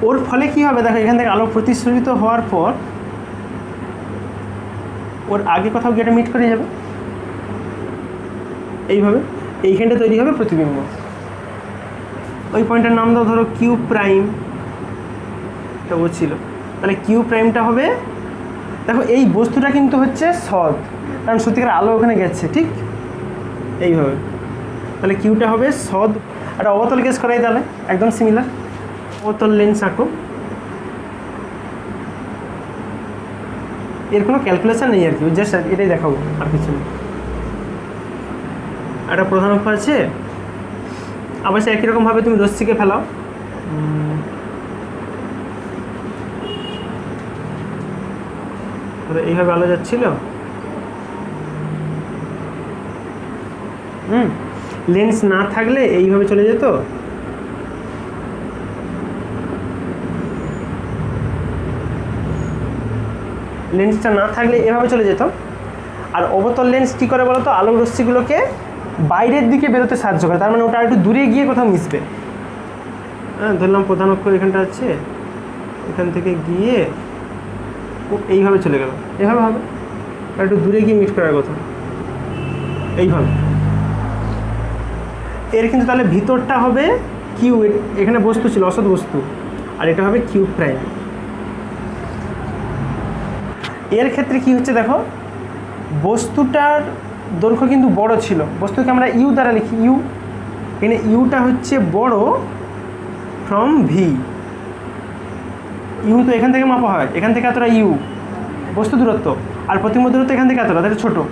ওর ফলে কি হবে দেখো, এখান থেকে আলো প্রতিসরিত হওয়ার পর ওর আগে কোথাও গিয়ে মিট করে যাবে, এইভাবে এইখানটা তৈরি হবে প্রতিবিম্ব। ওই পয়েন্টের নাম দাও ধরো কিউ প্রাইম, এটা ও ছিল। তাহলে কিউ প্রাইমটা হবে, দেখো এই বস্তুটা কিন্তু হচ্ছে সৎ, কারণ সত্যিকার আলো ওখানে গেছে, ঠিক এইভাবে। তাহলে কিউটা হবে সৎ। একটা অবতল কেস করাই তাহলে একদম সিমিলার। অবতল লেন্স আঁকো, এর কোনো ক্যালকুলেশন নেই আর কি, জাস্ট এটাই দেখাবো আর কিছু নেই। একটা প্রধান অক্ষ আছে, আবার সে একই রকমভাবে তুমি রশ্মিকে ফেলাও, এইভাবে আলো যাচ্ছিল, লেন্স না থাকলে এইভাবে চলে যেত, লেন্সটা না থাকলে এভাবে চলে যেত। আর অবতল লেন্স কী করে বলো তো, আলোক রশ্মিগুলোকে বাইরের দিকে বেরোতে সাহায্য করে, তার মানে ওটা একটু দূরে গিয়ে কোথাও মিশবে। হ্যাঁ, ধরলাম প্রধান অক্ষ এখানটা আছে, এখান থেকে গিয়ে এইভাবে চলে গেল, এভাবে হবে, একটু দূরে গিয়ে মিট করার কথা, এইভাবে। এর কিন্তু তাহলে ভিতরটা হবে কিউ, এখানে বস্তু ছিল অসৎ বস্তু, আর এটা হবে কিউ প্রাইম। এর ক্ষেত্রে কি হচ্ছে দেখো, বস্তুটার দৈর্ঘ্য কিন্তু বড় ছিল, বস্তুকে আমরা ইউ দ্বারা লিখি, ইউ, এখানে ইউটা হচ্ছে বড় ফ্রম ভি। ইউ তো এখান থেকে মাপা হয়, এখান থেকে এতটা ইউ বস্তু দূরত্ব, আর প্রতিবিম্ব দূরত্ব এখান থেকে এতটা, তাহলে ছোটো।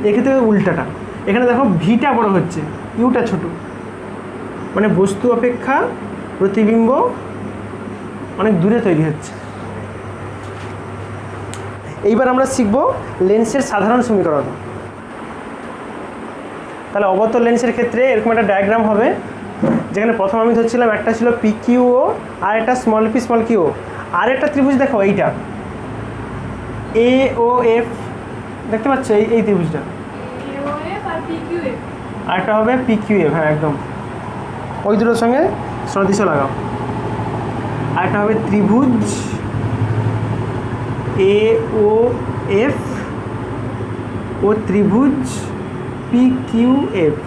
এক্ষেত্রে উল্টাটা, এখানে দেখো ভিটা বড় হচ্ছে, ইউটা ছোট, মানে বস্তু অপেক্ষা প্রতিবিম্ব অনেক দূরে তৈরি হচ্ছে। এইবার আমরা শিখব লেন্সের সাধারণ সমীকরণ। তাহলে অবতল লেন্সের ক্ষেত্রে এরকম একটা ডায়াগ্রাম হবে, যেখানে প্রথম আমি ধরছিলাম একটা ছিল পি কিউ ও, আর একটা স্মল পি স্মল কিউ, আর একটা ত্রিভুজ দেখো এইটা এ ও এফ, দেখতে পাচ্ছ এই ত্রিভুজটা, আর একটা হবে পি কিউ এফ, হ্যাঁ একদম ওই দুটোর সঙ্গে সদৃশ লাগাও। আর একটা হবে ত্রিভুজ এ ও এফ ও ত্রিভুজ পি কিউ এফ,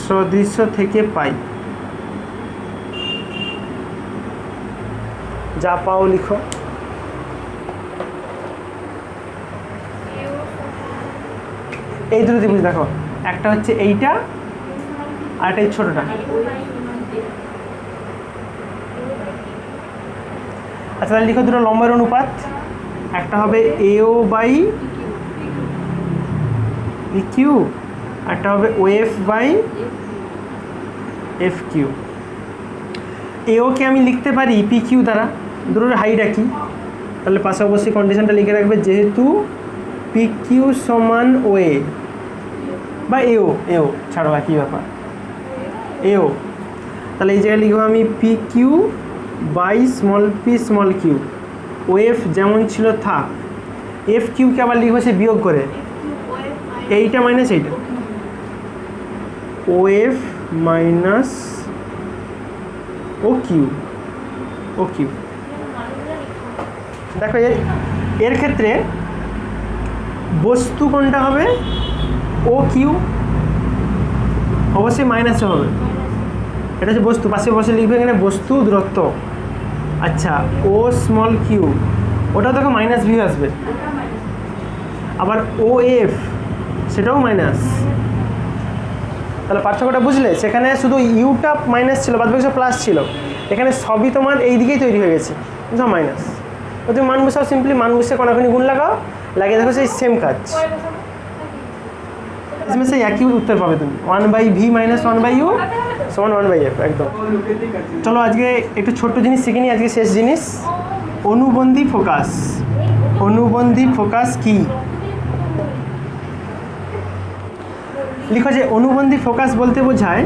সদৃশ্য থেকে পাই, যা পাও লিখো। এই দুটো ত্রিভুজ দেখো, একটা হচ্ছে এইটা আর একটা এই ছোটটা। আচ্ছা তাহলে লিখো দুটো লম্বের অনুপাত, একটা হবে এও বাই পি কিউ, একটা হবে ওএফ বাই এফ কিউ। এওকে আমি লিখতে পারি পি কিউ দ্বারা, দুটোর হাইট একই, তাহলে পাশে অবশ্যই কন্ডিশনটা লিখে রাখবে, যেহেতু পি কিউ সমান ওএ বা এও, এও ছাড়ো একই ব্যাপার, এও, তাহলে এই জায়গায় লিখবো আমি P Q by small P small Q, O F যেমন ছিল থাক, এফ কিউকে আবার লিখবো সে বিয়োগ করে, এইটা মাইনাস এইটা, O F minus O Q, O Q. দেখো এর ক্ষেত্রে বস্তু কোনটা হবে, ও কিউ, অবশ্যই মাইনাসে হবে, এটা হচ্ছে বস্তু, পাশে বসে লিখবে এখানে বস্তু দূরত্ব। আচ্ছা ও স্মল কিউ, ওটা দেখো মাইনাস ভি আসবে। আবার ও এফ, সেটাও মাইনাস। তাহলে পার্থক্যটা বুঝলে? সেখানে শুধু ইউটা মাইনাস ছিল, বাদ বাকি সব প্লাস ছিল। এখানে সবই তোমার এই দিকেই তৈরি হয়ে গেছে, সব মাইনাস। তুমি মান বসাও, সিম্পলি মান বসে কোনাকুনি গুণ লাগাও, লাগিয়ে দেখো সেই সেম কাজ, সেই একই উত্তর পাবে তুমি। 1/v মাইনাস 1/u সমান 1/f, একদম। চলো আজকে একটু ছোট্ট জিনিস শিখে নিই, আজকে শেষ জিনিস, অনুবন্ধী ফোকাস। অনুবন্ধী ফোকাস কি? লিখো যে অনুবন্ধী ফোকাস বলতে বোঝায়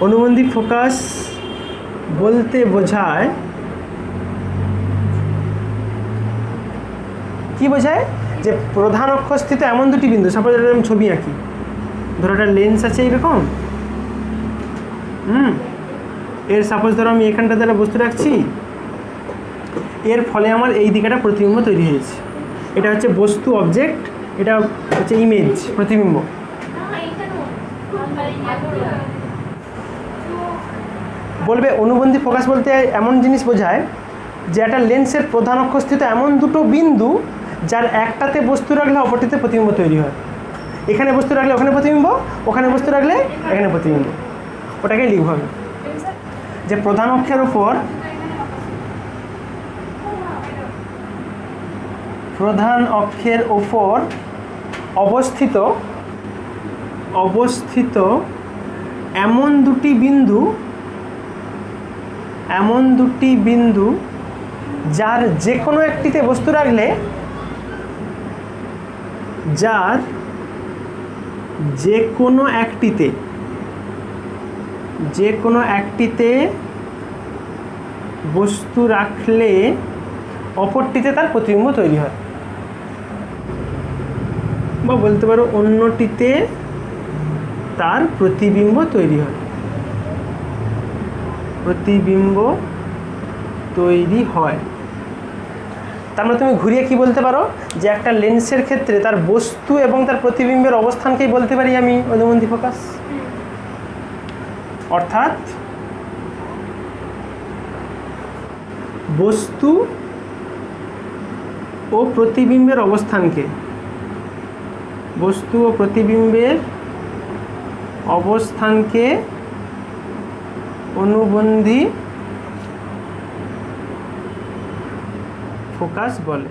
অনুবন্ধী ফোকাস বলতে বোঝায় কি বোঝায়? যে প্রধান অক্ষস্থিত এমন দুটি বিন্দু, সাপোজ আমি ছবি আঁকি, ধরো একটা লেন্স আছে এইরকম, এর সাপোজ ধরো আমি এখানটা দ্বারা বস্তু রাখছি, এর ফলে আমার এই দিকে একটা প্রতিবিম্ব তৈরি হয়েছে। এটা হচ্ছে বস্তু, অবজেক্ট, এটা হচ্ছে ইমেজ, প্রতিবিম্ব। বলবে অনুবন্ধী ফোকাস বলতে এমন জিনিস বোঝায় যে একটা লেন্সের প্রধান অক্ষস্থিত এমন দুটো বিন্দু যার একটাতে বস্তু রাখলে অপরটিতে প্রতিবিম্ব তৈরি হয়। এখানে বস্তু রাখলে ওখানে প্রতিবিম্ব, ওখানে বস্তু রাখলে এখানে প্রতিবিম্ব। ওটাকে লিখব আমি যে প্রধান অক্ষের ওপর অবস্থিত এমন দুটি বিন্দু যার যে কোনো একটিতে বস্তু রাখলে বস্তু রাখলে অপরটিতে তার প্রতিবিম্ব তৈরি হয়, বা বলতে পারো অন্যটিতে তার প্রতিবিম্ব তৈরি হয়। তার মানে তুমি ঘুরিয়ে কি বলতে পারো? যে একটা লেন্সের ক্ষেত্রে তার বস্তু এবং তার প্রতিবিম্বের অবস্থানকেই বলতে পারি আমি অনুবন্ধী ফোকাস। অর্থাৎ বস্তু ও প্রতিবিম্বের অবস্থানকে অনুবন্ধী ফোকাস বলে।